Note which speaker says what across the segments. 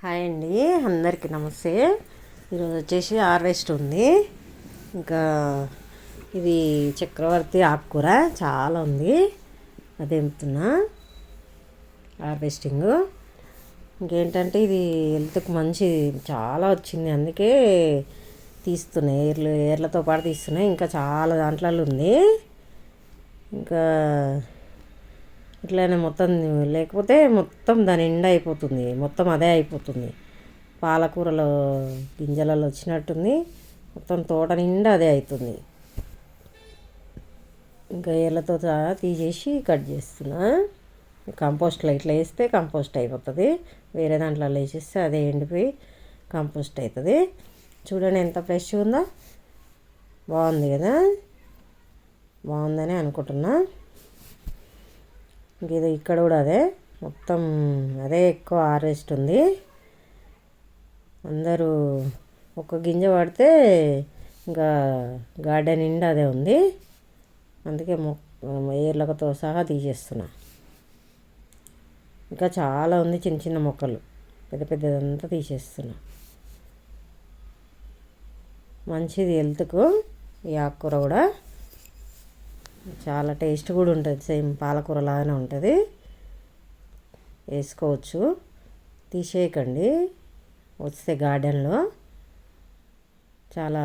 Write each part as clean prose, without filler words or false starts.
Speaker 1: Hi అండి, అందరికీ నమస్తే. ఈరోజు వచ్చేసి హార్వెస్ట్ ఉంది. ఇంకా ఇది చక్రవర్తి ఆకుకూర చాలా ఉంది, అది తెంపుతున్నా హార్వెస్టింగ్. ఇంకేంటంటే ఇది హెల్త్కి మంచిది, చాలా వచ్చింది, అందుకే తీస్తున్నాయి. ఏర్లతో పాటు తీస్తున్నాయి. ఇంకా చాలా దాంట్లో ఉంది. ఇంకా ఇట్లానే మొత్తం, లేకపోతే మొత్తం దాని నిండా అయిపోతుంది, మొత్తం అదే అయిపోతుంది. పాలకూరలో గింజలలో వచ్చినట్టుంది, మొత్తం తోట నిండా అదే అవుతుంది. ఇంకా ఏళ్ళతో సహా తీసేసి కట్ చేస్తున్నా. కంపోస్ట్లో ఇట్లా వేస్తే కంపోస్ట్ అయిపోతుంది. వేరే దాంట్లో వేసేస్తే అదే ఎండిపోయి కంపోస్ట్ అవుతుంది. చూడండి ఎంత ఫ్రెష్ ఉందో, బాగుంది కదా, బాగుందని అనుకుంటున్నా. ఇది ఇక్కడ కూడా అదే, మొత్తం అదే ఎక్కువ హార్వెస్ట్ ఉంది. అందరూ ఒక గింజ పడితే ఇంకా గార్డెన్ నిండా అదే ఉంది. అందుకే ఏర్లతో సహా తీసేస్తున్నా. ఇంకా చాలా ఉంది, చిన్న చిన్న మొక్కలు, పెద్ద పెద్దదంతా తీసేస్తున్నా. మంచిది హెల్త్కు ఈ ఆకుకూర కూడా, చాలా టేస్ట్ కూడా ఉంటుంది. సేమ్ పాలకూర లాగానే ఉంటుంది, వేసుకోవచ్చు. తీసేయకండి, వస్తే గార్డెన్లో చాలా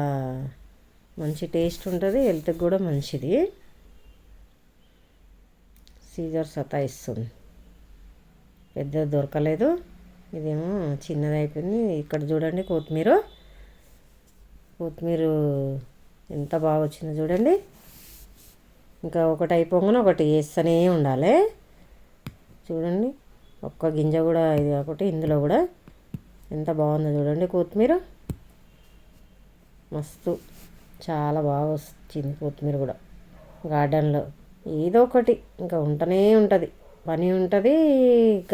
Speaker 1: మంచి టేస్ట్ ఉంటుంది, హెల్త్కి కూడా మంచిది. సీజర్ సతాయిస్తుంది, పెద్దది దొరకలేదు, ఇదేమో చిన్నది అయిపోయింది. ఇక్కడ చూడండి కొత్తిమీర ఎంత బాగా వచ్చిందో చూడండి. ఇంకా ఒకటి అయిపోగానే ఒకటి వేస్తూనే ఉండాలి. చూడండి, ఒక్క గింజ కూడా ఇది ఒకటి, ఇందులో కూడా ఎంత బాగుందో చూడండి. కొత్తిమీర మస్తు, చాలా బాగా వచ్చింది కొత్తిమీర కూడా. గార్డెన్లో ఏదో ఒకటి ఇంకా ఉంటూనే ఉంటుంది, పని ఉంటుంది,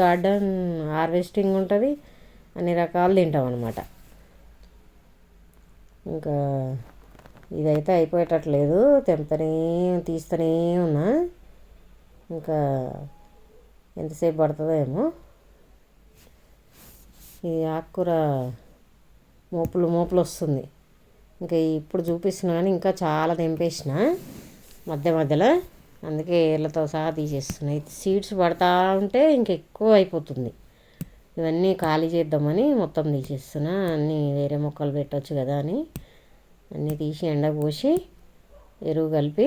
Speaker 1: గార్డెన్ హార్వెస్టింగ్ ఉంటుంది, అన్ని రకాలు తింటాం అన్నమాట. ఇంకా ఇదైతే అయిపోయేటట్లేదు, తీస్తూనే ఉన్నా. ఇంకా ఎంతసేపు పడుతుందో ఏమో. ఈ ఆకుకూర మోపులు వస్తుంది. ఇంకా ఇప్పుడు చూపిస్తున్నా కానీ ఇంకా చాలా తెంపేసిన మధ్యలో, అందుకే ఏళ్ళతో సహా తీసేస్తున్నాయి. సీడ్స్ పడతా ఉంటే ఇంకెక్కువ అయిపోతుంది. ఇవన్నీ ఖాళీ చేద్దామని మొత్తం తీసేస్తున్నా. అన్నీ వేరే మొక్కలు పెట్టవచ్చు కదా అని అన్నీ తీసి ఎండకు పోసి ఎరువు కలిపి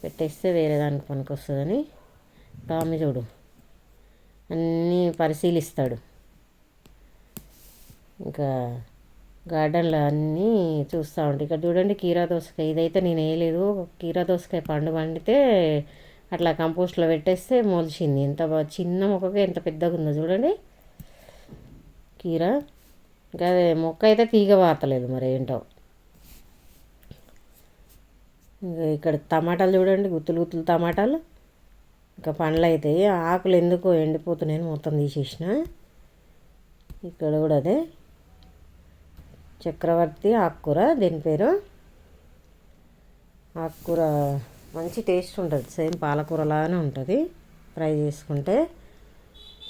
Speaker 1: పెట్టేస్తే వేరే దానికి పనికి వస్తుందని. టామీ చూడు అన్నీ పరిశీలిస్తాడు. ఇంకా గార్డెన్లో అన్నీ చూస్తూ ఉంటాయి. ఇక్కడ చూడండి కీరా దోసకాయ, ఇదైతే నేను వేయలేదు. కీరా దోసకాయ పండితే అట్లా కంపోస్ట్లో పెట్టేస్తే మొలిచింది. ఎంత చిన్న మొక్కగా ఎంత పెద్దగా ఉందో చూడండి కీరా. ఇంకా అదే మొక్క అయితే తీగ వాతలేదు, మరి ఏంటో. ఇంకా ఇక్కడ టమాటాలు చూడండి, గుత్తులు టమాటాలు. ఇంకా పండ్లు అవుతాయి, ఆకులు ఎందుకో ఎండిపోతున్నాయని మొత్తం తీసేసిన. ఇక్కడ కూడా అదే చక్రవర్తి ఆకుకూర, దీని పేరు. ఆకుకూర మంచి టేస్ట్ ఉంటుంది, సేమ్ పాలకూర లాగానే ఉంటుంది. ఫ్రై చేసుకుంటే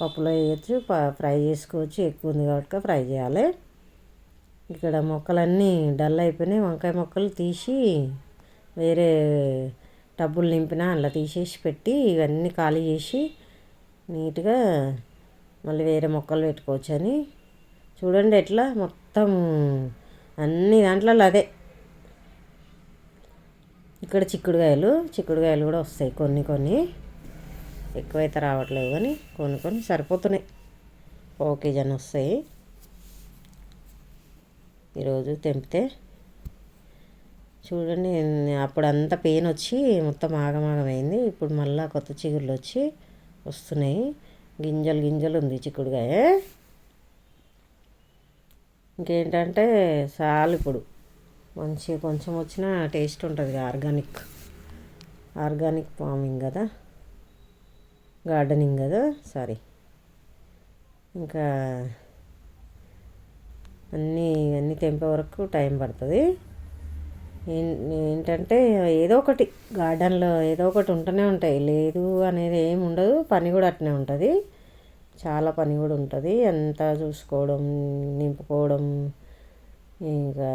Speaker 1: పప్పులో వేయచ్చు, ఫ్రై చేసుకోవచ్చు. ఎక్కువ ఉంది కాబట్టి ఫ్రై చేయాలి. ఇక్కడ మొక్కలన్నీ డల్ అయిపోయినాయి, వంకాయ మొక్కలు తీసి వేరే టబ్బులు నింపిన అలా తీసేసి పెట్టి ఇవన్నీ ఖాళీ చేసి నీట్గా మళ్ళీ వేరే మొక్కలు పెట్టుకోవచ్చు అని. చూడండి ఎట్లా మొత్తం అన్ని దాంట్లో అదే. ఇక్కడ చిక్కుడుకాయలు కూడా వస్తాయి, కొన్ని ఎక్కువైతే రావట్లేదు కానీ కొన్ని సరిపోతున్నాయి. కేజీ అని వస్తాయి ఈరోజు తెంపితే. చూడండి, అప్పుడు అంతా పెయిన్ వచ్చి మొత్తం ఆగమాగమైంది. ఇప్పుడు మళ్ళీ కొత్త చిగుర్లు వచ్చి వస్తున్నాయి. గింజలు ఉంది చిక్కుడుకాయ. ఇంకేంటంటే చాలు, ఇప్పుడు మంచి కొంచెం వచ్చిన టేస్ట్ ఉంటుంది. ఆర్గానిక్ ఫార్మింగ్ కదా, గార్డెనింగ్ కదా, సారీ. ఇంకా అన్నీ తెంపే వరకు టైం పడుతుంది. ఏంటంటే ఏదో ఒకటి గార్డెన్లో ఏదో ఒకటి ఉంటూనే ఉంటాయి, లేదు అనేది ఏమి ఉండదు. పని కూడా అట్నే ఉంటుంది. చాలా పని కూడా ఉంటుంది, అంతా చూసుకోవడం, నింపుకోవడం. ఇంకా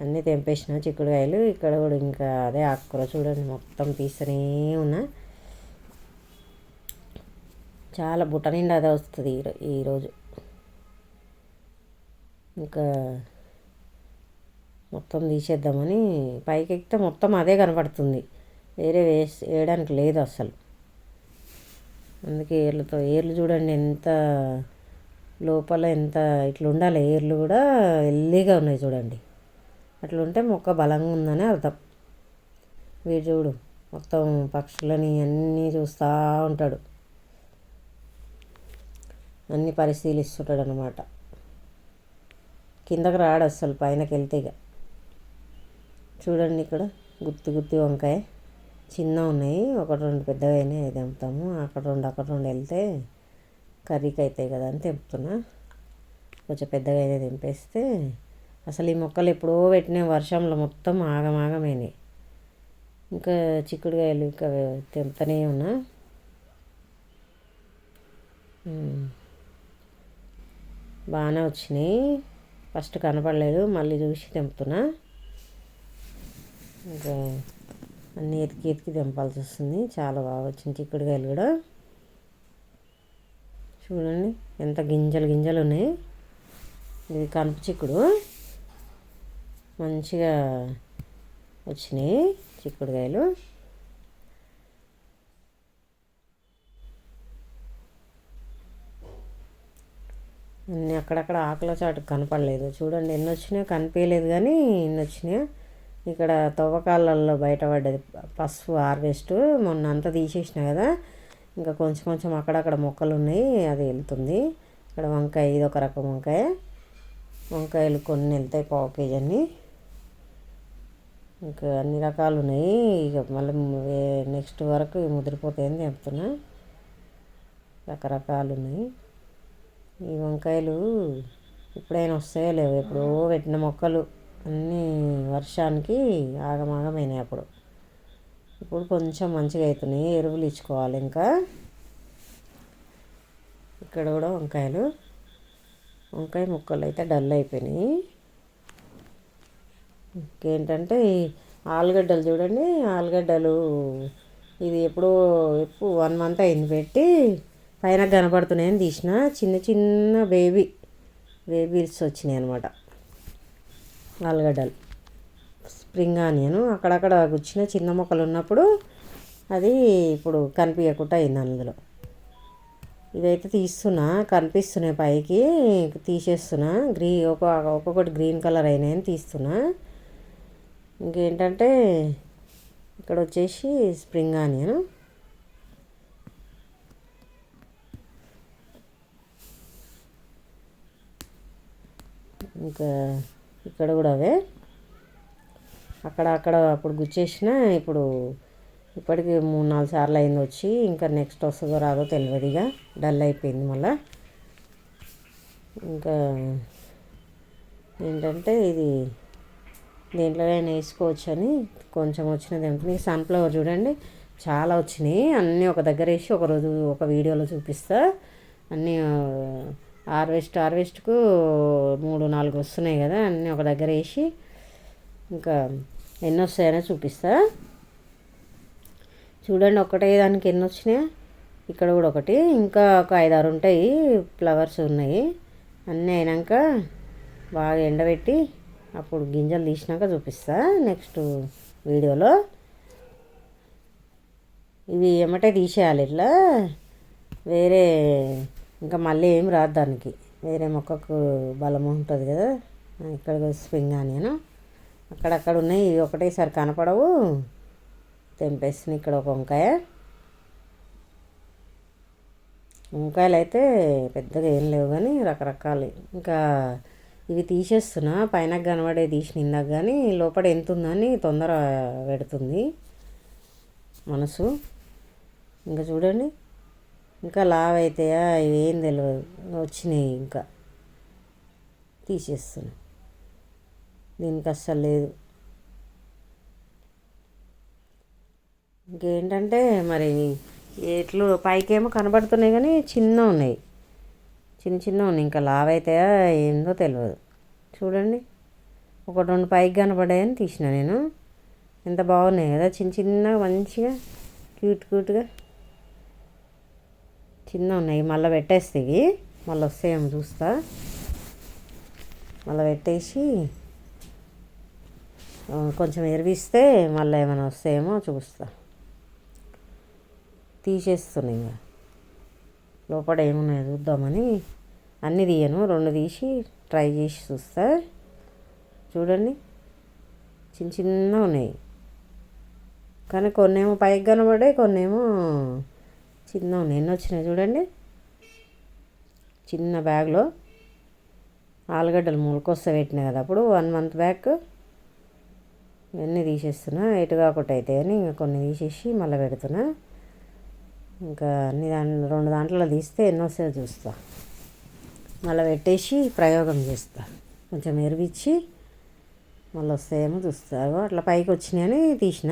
Speaker 1: అన్నీ తెంపేసిన చిక్కుడుకాయలు. ఇక్కడ కూడా ఇంకా అదే ఆకుకూర చూడండి, మొత్తం తీస్తూనే ఉన్నా. చాలా బుట్ట నిండా అదే వస్తుంది ఈరోజు. ఇంకా మొత్తం తీసేద్దామని పైకి ఎక్కితే మొత్తం అదే కనపడుతుంది, వేరే వేయడానికి లేదు అసలు. అందుకే ఏర్లు చూడండి ఎంత లోపల, ఎంత ఇట్లా ఉండాలి. ఏర్లు కూడా ఎల్లిగా ఉన్నాయి చూడండి. అట్లా ఉంటే మొక్క బలంగా ఉందని అర్థం. వీడు చూడు మొత్తం పక్షులని అన్నీ చూస్తూ ఉంటాడు, అన్నీ పరిశీలిస్తుంటాడు అన్నమాట. కిందకి రాడు అసలు, పైనకి వెళ్తే. ఇక చూడండి ఇక్కడ గుత్తి వంకాయ చిన్న ఉన్నాయి, ఒకటి రెండు పెద్దగా అయినాయి, అది తెంపుతాము. అక్కడ రెండు వెళ్తే కర్రీకి అవుతాయి కదా అని తెంపుతున్నా. కొంచెం పెద్దగా అయినా తెంపేస్తే, అసలు ఈ మొక్కలు ఎప్పుడో పెట్టినాయి, వర్షంలో మొత్తం ఆగమైనాయి. ఇంకా చిక్కుడుకాయలు ఇంకా తెంపుతూనే ఉన్నా. బాగానే వచ్చినాయి, ఫస్ట్ కనపడలేదు, మళ్ళీ చూసి తెంపుతున్నా. ఇంకా అన్నీ ఎతికి తెంపాల్సి వస్తుంది. చాలా బాగా వచ్చింది చిక్కుడుకాయలు కూడా. చూడండి ఎంత గింజలు ఉన్నాయి. ఇది కనుప చిక్కుడు, మంచిగా వచ్చినాయి చిక్కుడుకాయలు. అన్నీ అక్కడక్కడ ఆకుల చాటు కనపడలేదు. చూడండి ఎన్ని వచ్చినాయో, కనిపించలేదు కానీ ఎన్ని వచ్చినాయో. ఇక్కడ తవ్వకాలలో బయటపడ్డది పసుపు హార్వెస్ట్, మొన్న అంతా తీసేసిన కదా, ఇంకా కొంచెం అక్కడక్కడ మొక్కలు ఉన్నాయి, అది వెళ్తుంది. ఇక్కడ వంకాయ, ఇది ఒక రకం వంకాయలు కొన్ని వెళ్తాయి, 1/4 కేజీ అన్నీ. ఇంకా అన్ని రకాలు ఉన్నాయి. ఇక మళ్ళీ నెక్స్ట్ వరకు ముదిరిపోతాయని చెప్తున్నా. రకరకాలు ఉన్నాయి ఈ వంకాయలు. ఇప్పుడైనా వస్తాయో లేవు, ఎప్పుడో పెట్టిన మొక్కలు అన్నీ వర్షానికి ఆగమైనాయి అప్పుడు. ఇప్పుడు కొంచెం మంచిగా అవుతున్నాయి, ఎరువులు ఇచ్చుకోవాలి. ఇంకా ఇక్కడ కూడా వంకాయ ముక్కలు అయితే డల్ అయిపోయినాయి. ఇంకేంటంటే ఆలుగడ్డలు చూడండి, ఆలుగడ్డలు ఇది ఎప్పుడు 1 మంత్ అయింది పెట్టి, పైన కనపడుతున్నాయని తీసిన. చిన్న బేబీస్ వచ్చినాయి అనమాట ఆలుగడ్డలు. స్ప్రింగ్ ఆనియన్ అక్కడక్కడ గుచ్చిన చిన్న మొక్కలు ఉన్నప్పుడు అది ఇప్పుడు కనిపించకుండా అయింది అందులో. ఇదైతే తీస్తున్నా, కనిపిస్తున్నాయి పైకి, తీసేస్తున్నా. ఒక్కొక్కటి గ్రీన్ కలర్ అయినాయని తీస్తున్నా. ఇంకేంటంటే ఇక్కడ వచ్చేసి స్ప్రింగ్ ఆనియన్. ఇంకా ఇక్కడ కూడా అవే అక్కడ అప్పుడు గుచ్చేసిన. ఇప్పటికి 3-4 సార్లు అయింది వచ్చి. ఇంకా నెక్స్ట్ వస్తుందో రాదో తెలియదు, ఇక డల్ అయిపోయింది మళ్ళా. ఇంకా ఏంటంటే ఇది దేంట్లోనైనా వేసుకోవచ్చు అని కొంచెం వచ్చినది ఏమిటి. సన్ఫ్లవర్ చూడండి చాలా వచ్చినాయి, అన్నీ ఒక దగ్గర వేసి ఒకరోజు ఒక వీడియోలో చూపిస్తా. అన్నీ హార్వెస్ట్కు 3-4 వస్తున్నాయి కదా, అన్నీ ఒక దగ్గర వేసి ఇంకా ఎన్ని వస్తాయనే చూపిస్తా. చూడండి ఒకటే దానికి ఎన్ని వచ్చినాయో. ఇక్కడ కూడా ఒకటి, ఇంకా ఒక 5-6 ఉంటాయి, ఫ్లవర్స్ ఉన్నాయి. అన్నీ అయినాక బాగా ఎండబెట్టి అప్పుడు గింజలు తీసినాక చూపిస్తా నెక్స్ట్ వీడియోలో. ఇవి ఎమ్మటే తీసేయాలి ఇట్లా, వేరే ఇంకా మళ్ళీ ఏం రాదు దానికి, వేరే మొక్కకు బలం ఉంటుంది కదా. ఇక్కడ స్ప్రింగ్ ఆనియన్ అక్కడక్కడ ఉన్నాయి, ఇవి ఒకటేసారి కనపడవు, తెంపేసిన. ఇక్కడ ఒక వంకాయలు అయితే పెద్దగా ఏం లేవు కానీ రకరకాలు. ఇంకా ఇవి తీసేస్తున్నా, పైన కనబడే తీసిన ఇందాక, కానీ లోపల ఎంత ఉందని తొందర పెడుతుంది మనసు. ఇంకా చూడండి ఇంకా లావ్ అవుతాయా ఇవేం తెలియదు, వచ్చినాయి ఇంకా తీసేస్తున్నా. దీనికి అస్సలు లేదు. ఇంకేంటంటే మరి ఎట్లు పైకేమో కనబడుతున్నాయి కానీ చిన్న ఉన్నాయి, చిన్న చిన్న ఉన్నాయి, ఇంకా లావైతే ఏందో తెలియదు. చూడండి, ఒకటి రెండు పైకి కనపడాయని తీసిన నేను. ఎంత బాగున్నాయి కదా, చిన్న చిన్నగా మంచిగా క్యూట్గా చిన్న ఉన్నాయి. మళ్ళీ పెట్టేస్తాయి, మళ్ళీ వస్తాయేమో చూస్తా. మళ్ళీ పెట్టేసి కొంచెం ఎరివిస్తే మళ్ళీ ఏమైనా వస్తాయేమో చూస్తా. తీసేస్తున్నాయి, ఇంకా లోపల ఏమున్నాయో చూద్దామని అన్నీ తీయను, రెండు తీసి ట్రై చేసి చూస్తా. చూడండి, చిన్న చిన్న ఉన్నాయి, కానీ కొన్నేమో పైకి కనబడే, కొన్నేమో చిన్న ఉన్నాయి. ఎన్ని వచ్చినాయి చూడండి. చిన్న బ్యాగ్లో ఆలుగడ్డలు మొలకొస్తా పెట్టినా కదా అప్పుడు 1 month బ్యాక్. ఇవన్నీ తీసేస్తున్నా, ఎటు కాకుండా అయితే అని ఇంకా కొన్ని తీసేసి మళ్ళీ పెడుతున్నా. ఇంకా అన్ని రెండు దాంట్లో తీస్తే ఎన్నో వస్తాయో చూస్తా. మళ్ళీ పెట్టేసి ప్రయోగం చేస్తా, కొంచెం ఎరివిచ్చి మళ్ళీ వస్తాయేమో చూస్తా. అట్లా పైకి వచ్చినాయని తీసిన,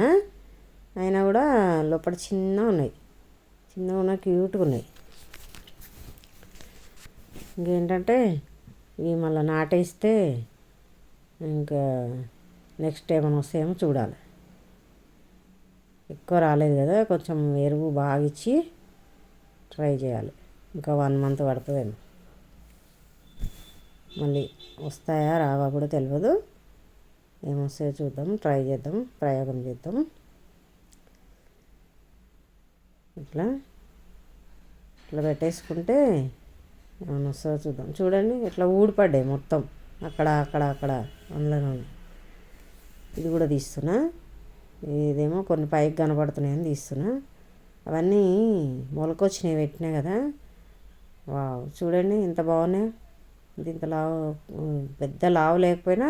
Speaker 1: అయినా కూడా లోపల చిన్నగా ఉన్నాయి, క్యూట్గా ఉన్నాయి. ఇంకేంటంటే ఇవి మళ్ళీ నాటేస్తే ఇంకా నెక్స్ట్ ఏమైనా వస్తాయేమో చూడాలి. ఎక్కువ రాలేదు కదా, కొంచెం ఎరువు బాగా ఇచ్చి ట్రై చేయాలి. ఇంకా 1 month పడుతుందేమో, మళ్ళీ వస్తాయా రావా కూడా తెలియదు. ఏమొస్తాయో చూద్దాం, ట్రై చేద్దాం, ప్రయోగం చేద్దాం. ఇట్లా పెట్టేసుకుంటే ఏమైనా వస్తుందో చూద్దాం. చూడండి, ఇట్లా ఊడిపడ్డాయి మొత్తం, అక్కడ అందులోనే. ఇది కూడా తీస్తున్నా, ఇదేమో కొన్ని పైకి కనపడుతున్నాయని తీస్తున్నా. అవన్నీ మొలకొచ్చినాయి పెట్టినా కదా. వావ్, చూడండి ఎంత బాగున్నాయి. ఇంత లావు, పెద్ద లావు లేకపోయినా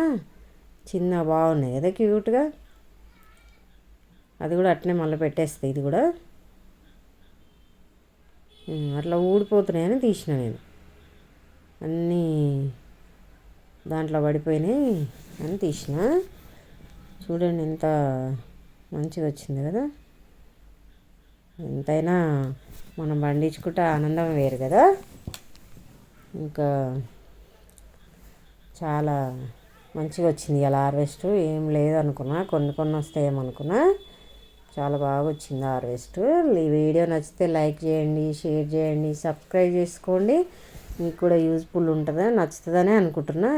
Speaker 1: చిన్న బాగున్నాయి కదా, క్యూట్గా. అది కూడా అట్నే మళ్ళీ పెట్టేస్తాయి. ఇది కూడా అట్లా ఊడిపోతున్నాయని తీసిన నేను. అన్నీ దాంట్లో పడిపోయినాయి అని తీసిన. చూడండి ఎంత మంచిగా వచ్చింది కదా. ఎంతైనా మనం పండించుకుంటే ఆనందం వేరు కదా. ఇంకా చాలా మంచిగా వచ్చింది ఇలా హార్వెస్ట్. ఏం లేదు అనుకున్నా, కొన్ని వస్తాయేమనుకున్నా. చాలా బాగా వచ్చింది హార్వెస్ట్. ఈ వీడియో నచ్చితే లైక్ చేయండి, షేర్ చేయండి, సబ్స్క్రైబ్ చేసుకోండి. మీకు కూడా యూజ్ఫుల్ ఉంటుందా, నచ్చుతుందనే అనుకుంటున్నా,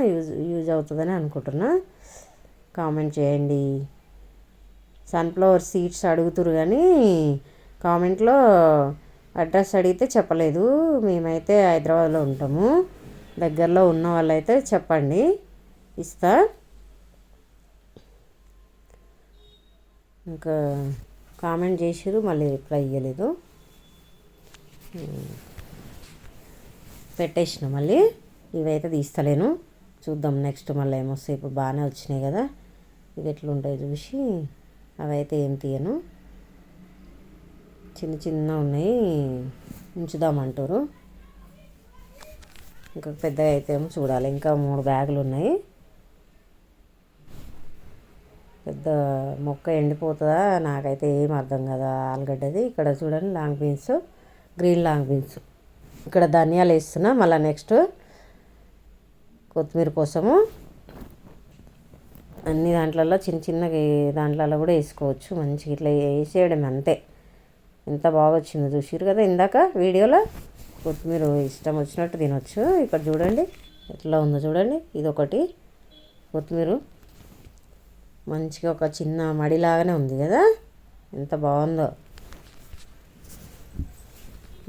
Speaker 1: యూజ్ అవుతుందని అనుకుంటున్నా. కామెంట్ చేయండి. సన్ఫ్లవర్ సీడ్స్ అడుగుతురు కానీ కామెంట్లో అడ్రస్ అడిగితే చెప్పలేదు. మేమైతే హైదరాబాద్లో ఉంటాము, దగ్గరలో ఉన్న వాళ్ళైతే చెప్పండి, ఇస్తా. ఇంకా కామెంట్ చేసిరు, మళ్ళీ రిప్లై ఇవ్వలేదు. పెట్టేసిన మళ్ళీ. ఇవైతే తీస్తలేను, చూద్దాం నెక్స్ట్ మళ్ళీ ఏమొస్తాయి. ఇప్పుడు బాగానే వచ్చినాయి కదా, ఇవి ఎట్లుంటాయి చూసి అవైతే ఏం తీయను. చిన్న ఉన్నాయి, ఉంచుదామంటారు. ఇంకా పెద్దగా అయితే ఏమో చూడాలి. ఇంకా 3 బ్యాగులు ఉన్నాయి. పెద్ద మొక్క ఎండిపోతుందా నాకైతే ఏం అర్థం కదా ఆలుగడ్డది. ఇక్కడ చూడండి long beans, green long beans. ఇక్కడ ధనియాలు వేస్తున్నా. మళ్ళీ నెక్స్ట్ కొత్తిమీర కోసము అన్ని దాంట్లలో చిన్న దాంట్లలో కూడా వేసుకోవచ్చు. మంచిగా ఇట్లా వేసేయడం అంతే. ఎంత బాగా వచ్చిందో చూసిరు కదా ఇందాక వీడియోలో. కొత్తిమీర ఇష్టం వచ్చినట్టు తినొచ్చు. ఇక్కడ చూడండి ఎట్లా ఉందో చూడండి. ఇదొకటి కొత్తిమీర మంచిగా ఒక చిన్న మడిలాగానే ఉంది కదా, ఎంత బాగుందో.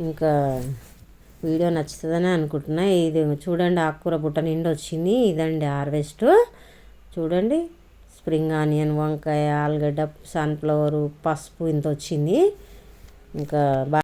Speaker 1: ఇంకా వీడియో నచ్చుతుందని అనుకుంటున్నా. ఇది చూడండి, ఆకుకూర బుట్ట నిండి వచ్చింది. ఇదండి హార్వెస్ట్. చూడండి, స్ప్రింగ్ ఆనియన్, వంకాయ, ఆలుగడ్డ, సన్ఫ్లవరు, పసుపు ఇంత వచ్చింది. ఇంకా